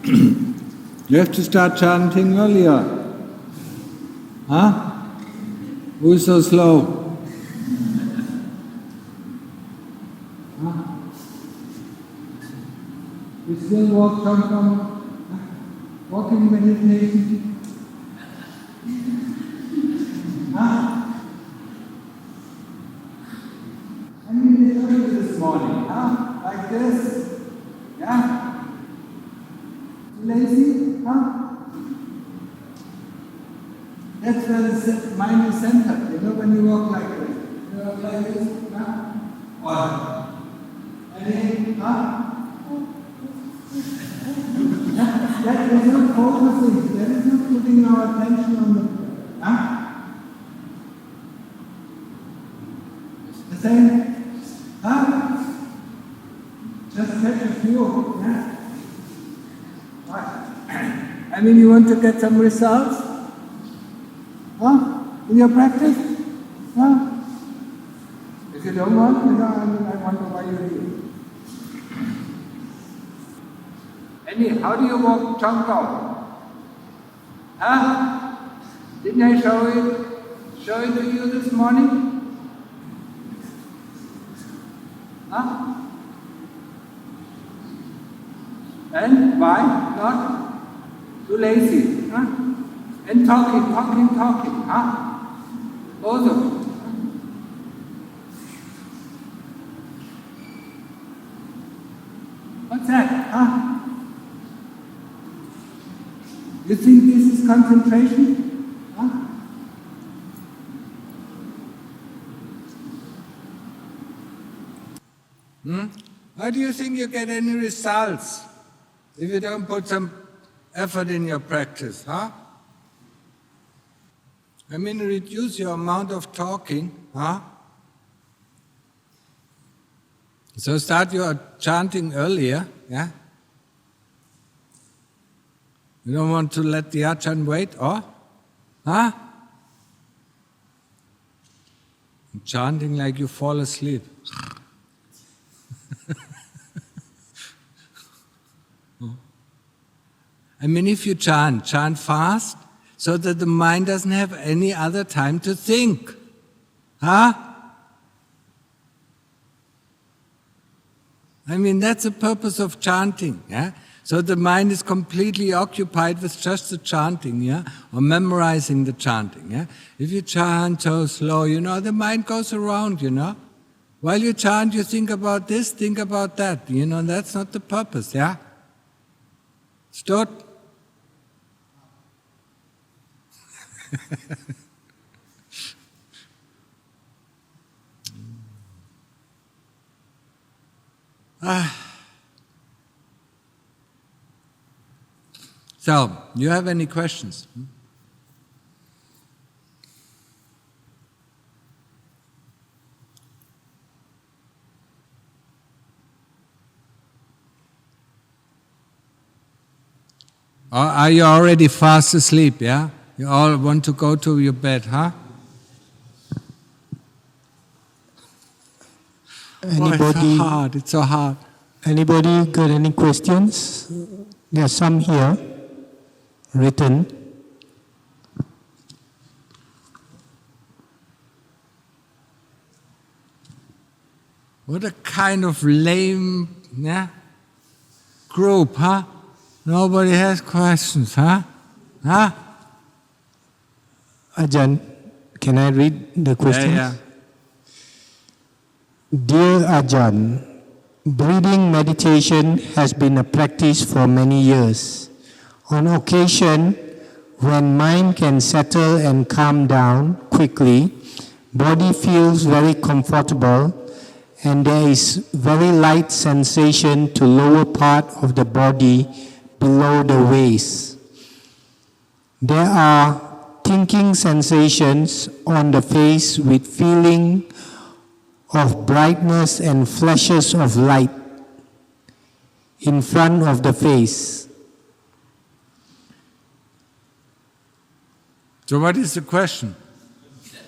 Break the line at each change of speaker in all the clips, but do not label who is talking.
You have to start chanting earlier. Huh? Who's so slow? Huh? You still walk from walking meditation? Huh? I mean, they showed you this morning, huh? Like this. Yeah? Too lazy? Huh? That's where the mind is centered. You know, when you walk like this. You walk like this, huh? Or, huh? That is not focusing. That is not putting our attention on the... Huh? The same? Huh? Just catch a few. Yeah? I mean, you want to get some results? Huh? In your practice? Huh? If you don't want, I wonder why you're here. How do you walk Chongkao? Huh? Didn't I show it to you this morning? Huh? And why not? Too lazy. Huh? And talking. Huh? Also. What's that? Huh? You think this is concentration? Huh? How do you think you get any results if you don't put some effort in your practice? Huh? I mean, reduce your amount of talking. Huh? So start your chanting earlier. Yeah? You don't want to let the Ajahn wait, or? Huh? Chanting like you fall asleep. I mean, if you chant fast, so that the mind doesn't have any other time to think. Huh? I mean, that's the purpose of chanting. Yeah? So the mind is completely occupied with just the chanting, yeah, or memorizing the chanting. Yeah? If you chant so slow, the mind goes around, While you chant, you think about this, think about that. That's not the purpose, yeah? Stood? So, you have any questions? Or are you already fast asleep, yeah? You all want to go to your bed, huh?
Anybody,
it's so hard.
Anybody got any questions? There are some here, written.
What a kind of lame group, huh? Nobody has questions, huh? Huh?
Ajahn, can I read the questions?
Yeah.
Dear Ajahn, breathing meditation has been a practice for many years. On occasion, when mind can settle and calm down quickly, body feels very comfortable and there is very light sensation to lower part of the body below the waist. There are thinking sensations on the face with feeling of brightness and flashes of light in front of the face.
So what is the question?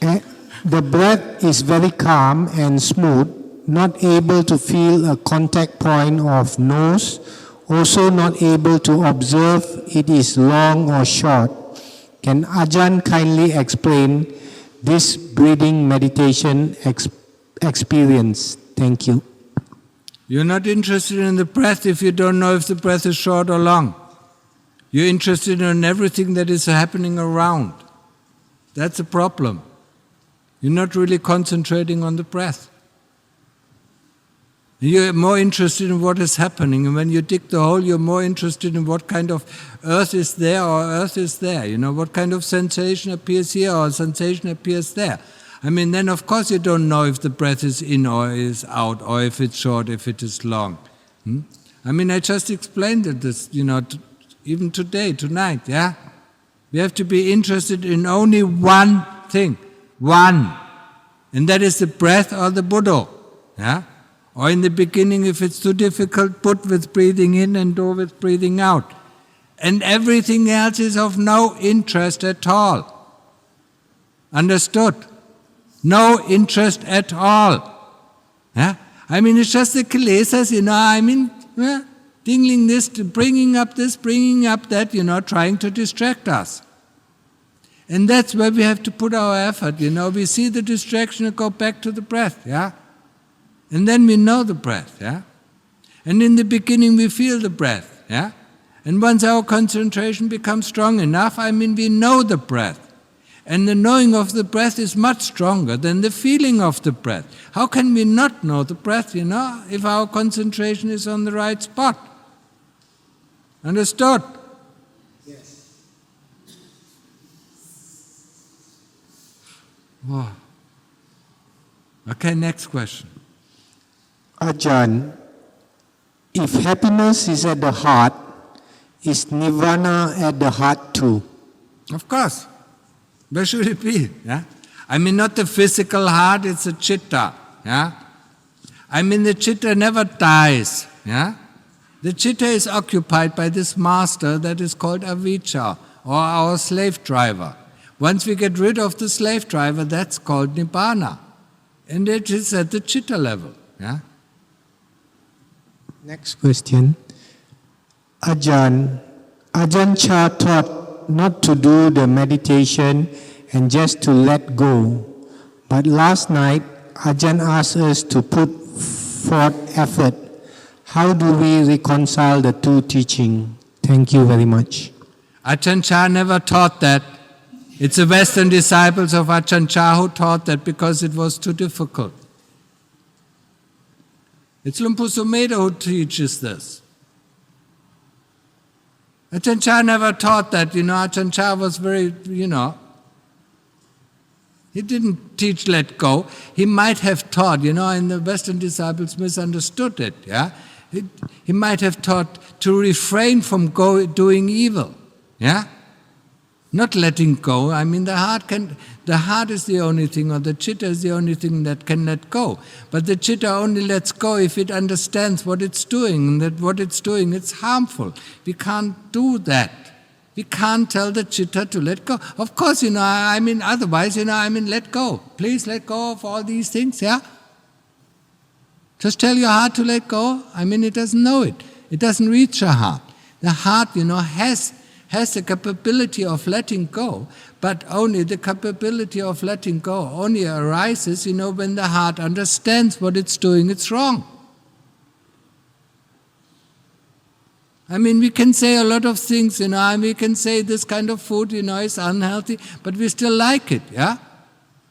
The breath is very calm and smooth, not able to feel a contact point of nose also not able to observe it is long or short. Can Ajahn kindly explain this breathing meditation experience? Thank you.
You're not interested in the breath if you don't know if the breath is short or long. You're interested in everything that is happening around. That's a problem. You're not really concentrating on the breath. You're more interested in what is happening, and when you dig the hole, you're more interested in what kind of earth is there or earth is there. You know, what kind of sensation appears here or sensation appears there. I mean, then of course you don't know if the breath is in or is out, or if it's short, if it is long. I mean, I just explained this, even today, tonight, yeah? We have to be interested in only one thing, one. And that is the breath or the Buddha, yeah? Or in the beginning, if it's too difficult, put with breathing in and do with breathing out. And everything else is of no interest at all. Understood? No interest at all. Yeah? I mean, it's just the kilesas, tingling this, bringing up that, trying to distract us. And that's where we have to put our effort, We see the distraction and go back to the breath, yeah? And then we know the breath, yeah? And in the beginning we feel the breath, yeah? And once our concentration becomes strong enough, we know the breath. And the knowing of the breath is much stronger than the feeling of the breath. How can we not know the breath, if our concentration is on the right spot? Understood?
Yes.
Oh. Okay, next question.
Ajahn, if happiness is at the heart, is nirvana at the heart too?
Of course. Where should it be? Yeah? Not the physical heart, it's a chitta. Yeah? The chitta never dies. Yeah? The chitta is occupied by this master that is called avijja, or our slave driver. Once we get rid of the slave driver, that's called nibbana. And it is at the chitta level. Yeah?
Next question. Ajahn Chah taught not to do the meditation and just to let go. But last night, Ajahn asked us to put forth effort. How do we reconcile the two teachings? Thank you very much.
Ajahn Chah never taught that. It's the Western disciples of Ajahn Chah who taught that because it was too difficult. It's Lumpur Sumedho who teaches this. Ajahn Chah never taught that, Ajahn Chah was very, he didn't teach let go. He might have taught, and the Western disciples misunderstood it, yeah? He might have taught to refrain from doing evil, yeah? Not letting go. The heart is the only thing, or the chitta is the only thing that can let go. But the chitta only lets go if it understands what it's doing, and that what it's doing is harmful. We can't do that. We can't tell the chitta to let go. Of course, otherwise, let go. Please let go of all these things, yeah? Just tell your heart to let go. it doesn't know it. It doesn't reach the heart. The heart, has the capability of letting go, but only the capability of letting go only arises, when the heart understands what it's doing, it's wrong. We can say a lot of things, we can say this kind of food, is unhealthy, but we still like it, yeah?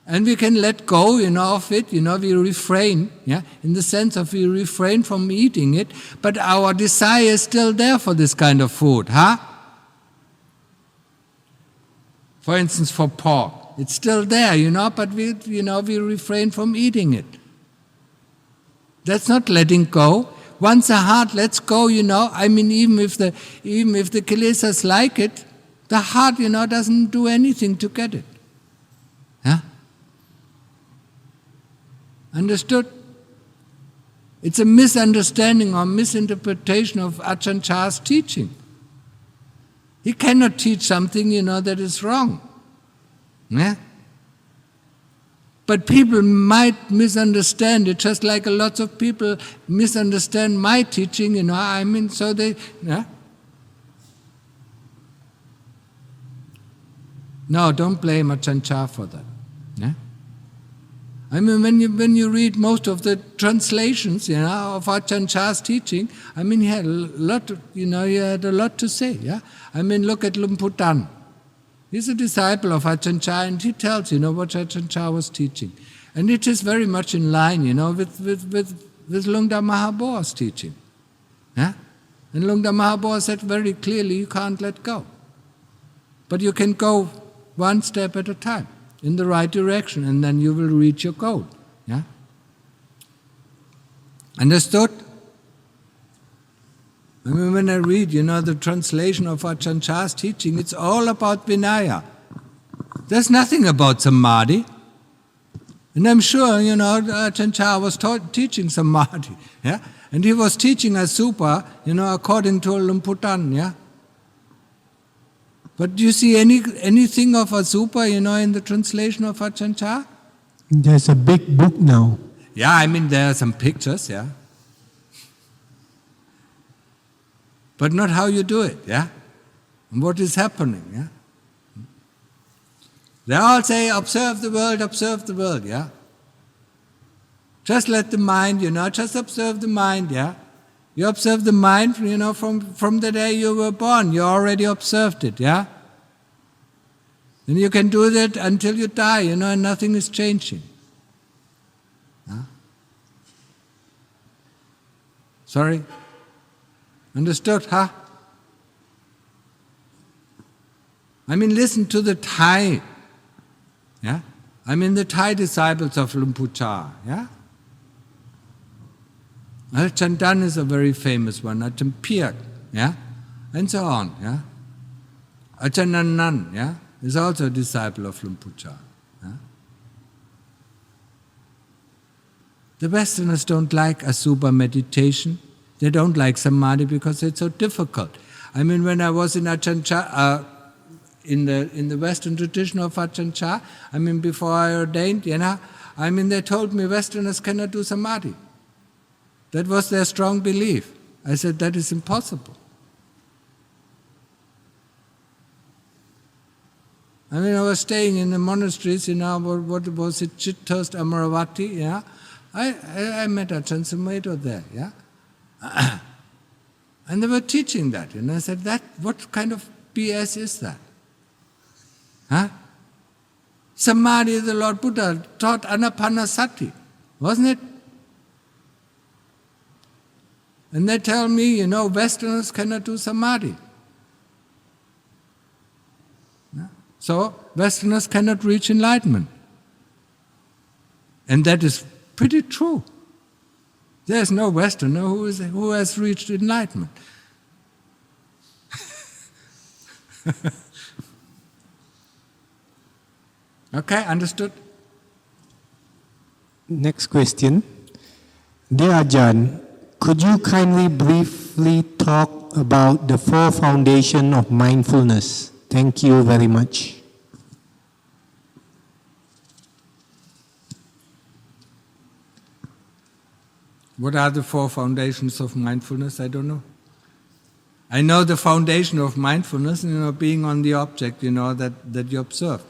And we can let go, of it, we refrain, yeah? In the sense of we refrain from eating it, but our desire is still there for this kind of food, huh? For instance, for pork, it's still there, but we refrain from eating it. That's not letting go. Once the heart lets go, even if the kilesas like it, the heart, doesn't do anything to get it. Huh? Understood? It's a misunderstanding or misinterpretation of Ajahn Chah's teaching. He cannot teach something, that is wrong. Yeah? But people might misunderstand it, just like a lot of people misunderstand my teaching, so they... Yeah? No, don't blame Ajahn Chah for that. Yeah? When you read most of the translations, of Ajahn Chah's teaching, he had a lot, he had a lot to say. Yeah, look at Lumpur Dan. He's a disciple of Ajahn Chah, and he tells, what Ajahn Chah was teaching, and it is very much in line, with Lungda Mahaboa's teaching. Yeah, and Lungda Mahaboa said very clearly, you can't let go, but you can go one step at a time in the right direction, and then you will reach your goal. Yeah? Understood? When I read, the translation of Ajahn Chah's teaching, it's all about Vinaya. There's nothing about Samadhi. And I'm sure, Ajahn Chah was teaching Samadhi. Yeah? And he was teaching Asupa, according to Lumpur Dan. Yeah? But do you see anything of Asupa, in the translation of Ajahn Chah?
There's a big book now.
Yeah, there are some pictures, yeah. But not how you do it, yeah? And what is happening, yeah? They all say, observe the world, yeah? Just let the mind, just observe the mind, yeah? You observe the mind, from the day you were born. You already observed it, yeah? And you can do that until you die, and nothing is changing. Huh? Sorry? Understood, huh? Listen to the Thai, yeah? The Thai disciples of Lumpur Cha, yeah? Ajahn Dan is a very famous one, Ajahn Piak, yeah? And so on, yeah? Ajahn Nan, yeah? Is also a disciple of Lumpur Cha. Yeah? The Westerners don't like Asupa meditation. They don't like Samadhi because it's so difficult. When I was in Ajahn Chah, in the Western tradition of Ajahn Chah, before I ordained, they told me Westerners cannot do Samadhi. That was their strong belief. I said, that is impossible. I was staying in the monasteries, what was it, Chitthurst, Amaravati, yeah? I met Ajahn Sumedho there, yeah? And they were teaching that, I said, what kind of BS is that? Huh? Samadhi, the Lord Buddha taught Anapanasati, wasn't it? And they tell me, Westerners cannot do Samadhi. So, Westerners cannot reach enlightenment. And that is pretty true. There's no Westerner who has reached enlightenment. Okay, understood?
Next question. Dear Ajahn, could you kindly briefly talk about the 4 foundations of mindfulness? Thank you very much.
What are the 4 foundations of mindfulness? I don't know. I know the foundation of mindfulness, being on the object, that you observe.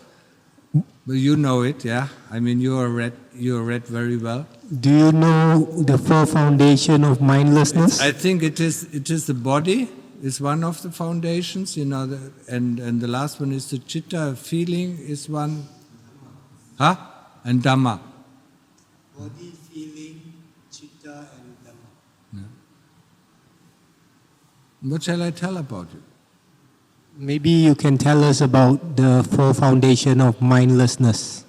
But you know it, yeah? You are read very well.
Do you know the 4 foundations of mindlessness?
I think it is the body is one of the foundations, and the last one is the chitta, feeling is one. Huh? And Dhamma.
Body, feeling, chitta, and Dhamma.
Yeah. What shall I tell about it?
Maybe you can tell us about the 4 foundations of mindlessness.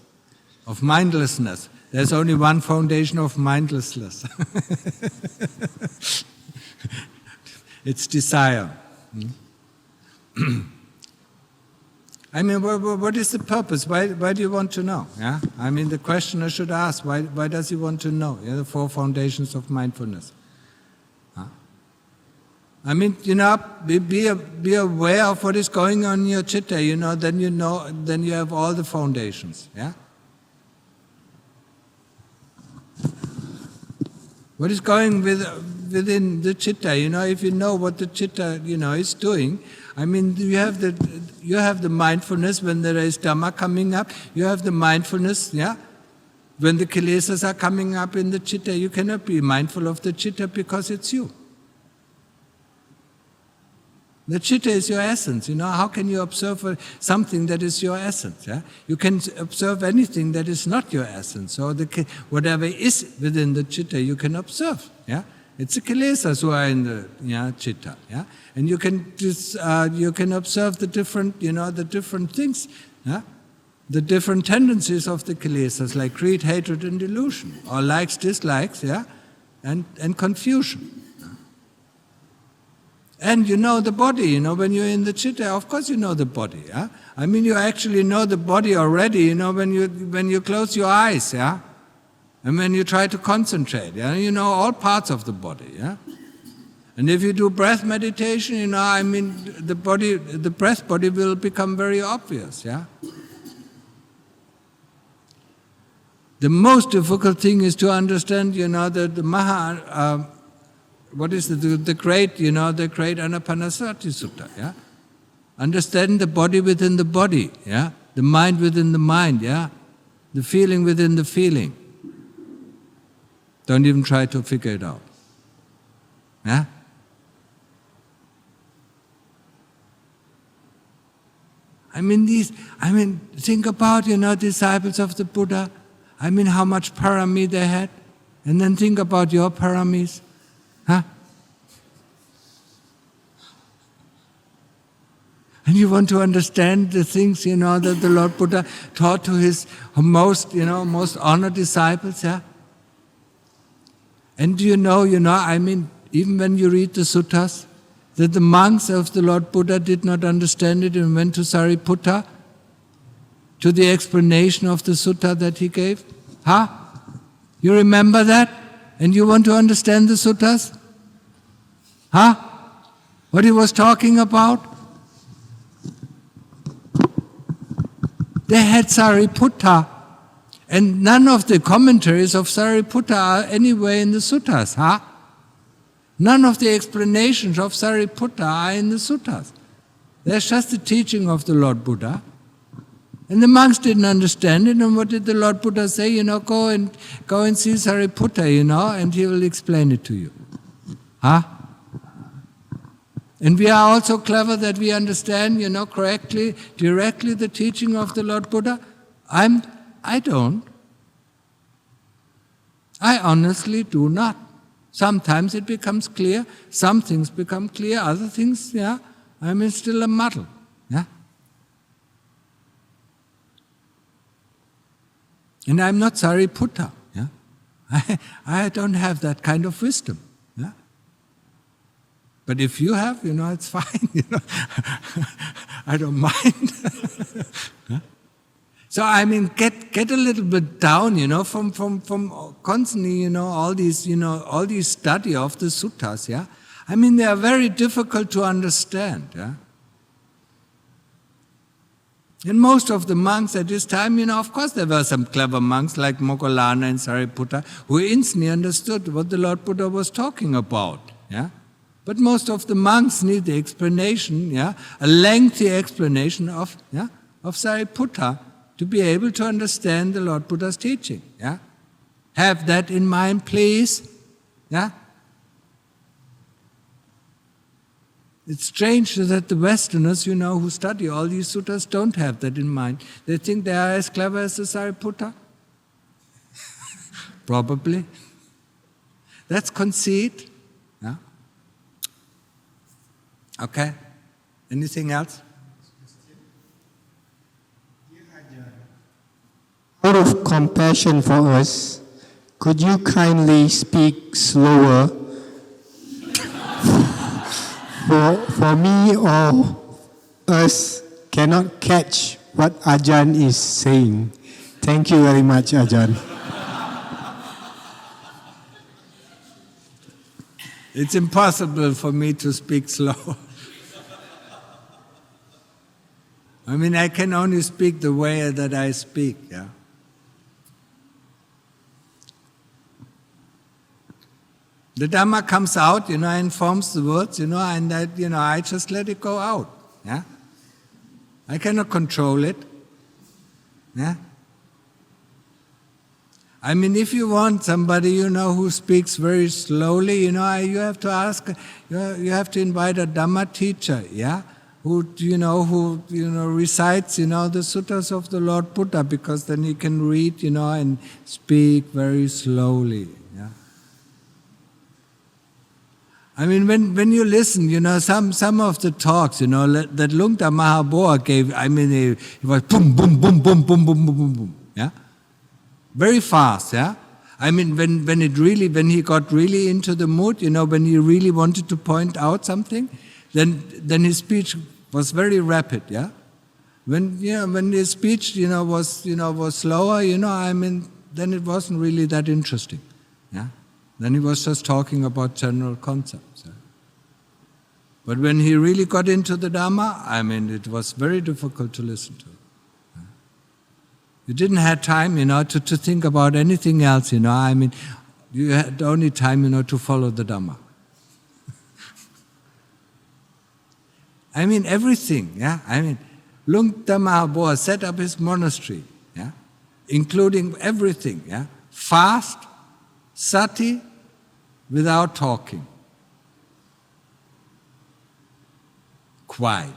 Of mindlessness. There's only one foundation of mindlessness. It's desire. What is the purpose? Why do you want to know? Yeah? The questioner should ask, why does he want to know? The 4 foundations of mindfulness. Be aware of what is going on in your chitta, then you have all the foundations, yeah? What is going within the chitta? If you know what the chitta, is doing, you have the mindfulness when there is Dhamma coming up. You have the mindfulness, when the kilesas are coming up in the chitta. You cannot be mindful of the chitta because it's you. The chitta is your essence. How can you observe something that is your essence? Yeah? You can observe anything that is not your essence. So whatever is within the chitta, you can observe. Yeah? It's the kilesas who are in the chitta. Yeah? And you can observe the different, the different things. Yeah? The different tendencies of the kilesas, like greed, hatred, and delusion, or likes, dislikes, and confusion. And you know the body, when you're in the chitta, of course you know the body. Yeah? You actually know the body already, when you close your eyes, yeah? And when you try to concentrate, you know all parts of the body, yeah? And if you do breath meditation, the breath body will become very obvious, yeah? The most difficult thing is to understand, the Maha... what is the great Anapanasati Sutta, yeah? Understand the body within the body, yeah? The mind within the mind, yeah? The feeling within the feeling. Don't even try to figure it out. Yeah? Think about, disciples of the Buddha. How much parami they had. And then think about your paramis. Huh? And you want to understand the things, that the Lord Buddha taught to his most honored disciples, yeah? And do you know, even when you read the suttas, that the monks of the Lord Buddha did not understand it and went to Sariputta, to the explanation of the sutta that he gave? Huh? You remember that? And you want to understand the suttas? Huh? What he was talking about? They had Sariputta, and none of the commentaries of Sariputta are anywhere in the suttas, huh? None of the explanations of Sariputta are in the suttas. There's just the teaching of the Lord Buddha. And the monks didn't understand it, and what did the Lord Buddha say? Go and see Sariputta, and he will explain it to you. Huh? And we are also clever that we understand, correctly, directly the teaching of the Lord Buddha. I don't. I honestly do not. Sometimes it becomes clear, some things become clear, other things, still a muddle. Yeah? And I'm not Sariputta. Yeah? I don't have that kind of wisdom. Yeah? But if you have, it's fine. I don't mind. Huh? So get a little bit down, from constantly, all these study of the suttas. Yeah, they are very difficult to understand. Yeah. And most of the monks at this time, of course there were some clever monks like Moggallana and Sariputta who instantly understood what the Lord Buddha was talking about. Yeah. But most of the monks need the explanation, a lengthy explanation of Sariputta to be able to understand the Lord Buddha's teaching. Yeah? Have that in mind, please. Yeah? It's strange that the Westerners, who study all these suttas don't have that in mind. They think they are as clever as the Sariputta. Probably. That's conceit. Yeah? Okay. Anything else?
Out of compassion for us, could you kindly speak slower? For me or us cannot catch what Ajahn is saying. Thank you very much, Ajahn.
It's impossible for me to speak slow. I can only speak the way that I speak, yeah. The Dhamma comes out, and forms the words, and that, I just let it go out. Yeah? I cannot control it. Yeah? I mean, if you want somebody, who speaks very slowly, you have to ask, you have to invite a Dhamma teacher, yeah? Who recites, the suttas of the Lord Buddha, because then he can read, and speak very slowly, yeah? I mean, when you listen, some of the talks, that Lungta Mahaboa gave, I mean, it was boom, boom, boom, boom, boom, boom, boom, boom, boom, yeah? Very fast, yeah? I mean, when he got really into the mood, when he really wanted to point out something, then his speech was very rapid, yeah? When his speech, was slower, I mean, then it wasn't really that interesting, yeah? Then he was just talking about general concepts. Yeah? But when he really got into the Dhamma, I mean, it was very difficult to listen to. Yeah? You didn't have time, to think about anything else, I mean, you had only time, to follow the Dhamma. I mean, everything, yeah? I mean, Lungta Mahaboa set up his monastery, yeah? Including everything, yeah? Fast, sati, without talking. Quiet.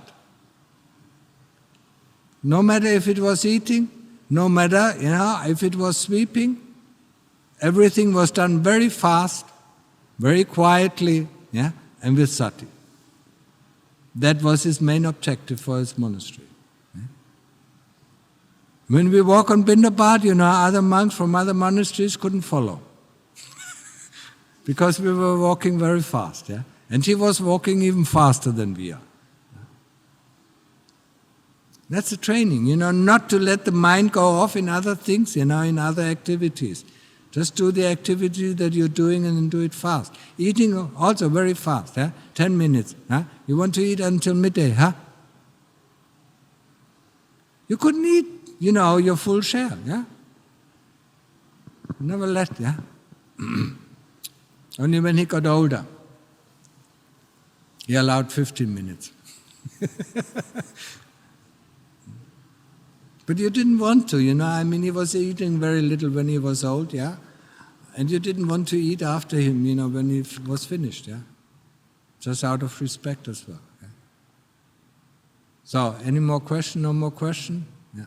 No matter if it was eating, no matter, if it was sweeping, everything was done very fast, very quietly, yeah, and with sati. That was his main objective for his monastery. Yeah? When we walk on Bindabat, other monks from other monasteries couldn't follow. Because we were walking very fast, yeah? And he was walking even faster than we are. That's the training, not to let the mind go off in other things, in other activities. Just do the activity that you're doing and then do it fast. Eating also very fast, 10 minutes. Huh? You want to eat until midday, huh? You couldn't eat, your full share, yeah? Never let, yeah? Only when he got older, he allowed 15 minutes. But you didn't want to, I mean, he was eating very little when he was old, yeah? And you didn't want to eat after him, when he was finished, yeah? Just out of respect as well. Yeah? So, any more question? No more question? Yeah.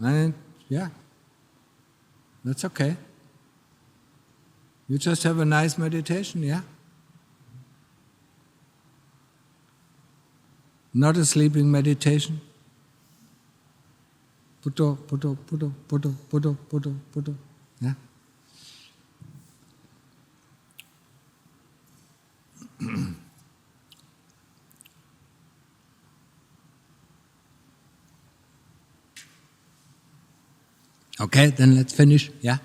And, yeah. That's okay. You just have a nice meditation, yeah? Not a sleeping meditation. Putto, putto, putto, putto, putto, putto, putto. Yeah? Okay, then let's finish, yeah?